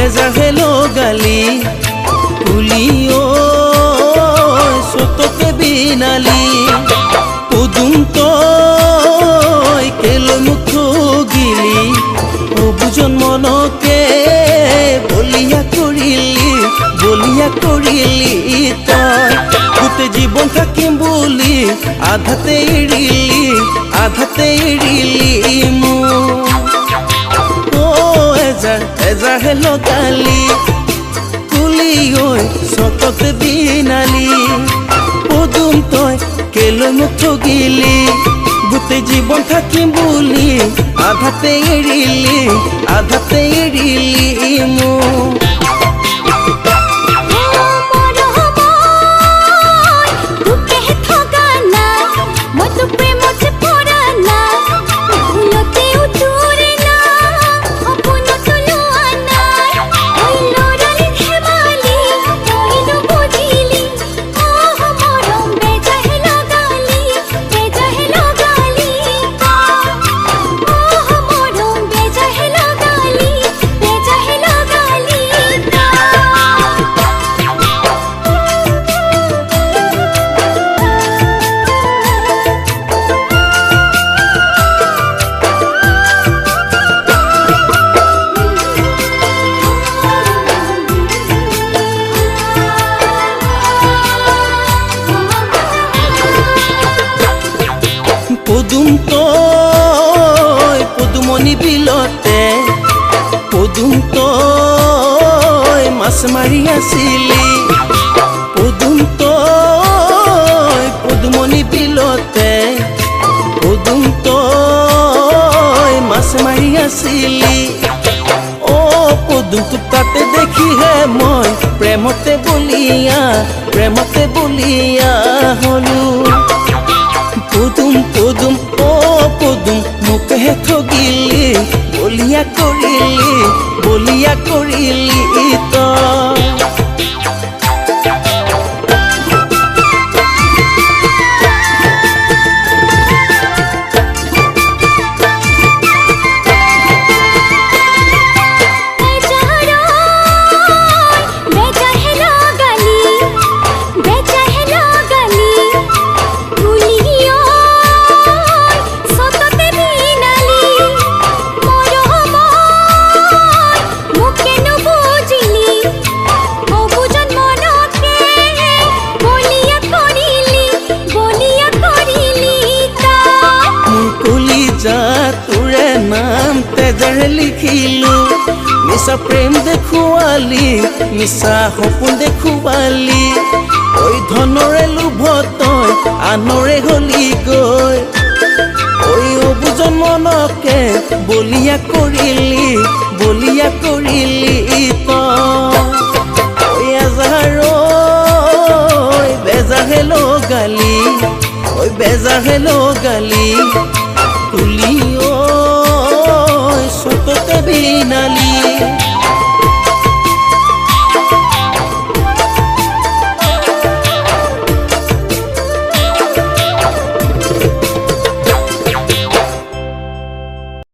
বেজাহে লগালি কুলি ঐ সততে বিনালি পদুম তই কেলৈ মোক ঠগিলি অবুজন মনকে বলিয়া কৰিলি তই গোটে জীৱন থাকিম বুলি আধাতে এৰিলি মোক এজাৰহে লগালি কুলি ঐ চততে বিনালি পদুম তই কেলৈ মোক ঠগিলি গোটে জীৱন থাকিম বুলি আধাতে এৰিলি মোক পদুম তই পদুমণি বিলতে পদুম তই মাছ মাৰি আছিলি পদুম তই পদুমণি বিলতে পদুম তই মাছ মাৰি আছিলি পদুম তোক তাতে দেখিহে মই প্ৰেমতে বলিয়া হলো পদুম পদুম মোকহে ঠগিলি বলিয়া কৰিলি তই তোৰে নাম তেজেৰে লিখিলো মিছা প্ৰেম দেখুৱালি মিছা সপোন দেখুৱালি ঐ ধনৰে লোভ তই আনৰে হলি গৈ ঐ অবুজন মনকে বলিয়া কৰিলি তই বেজাহে লগালি কুলি ঐ সততে বিনালি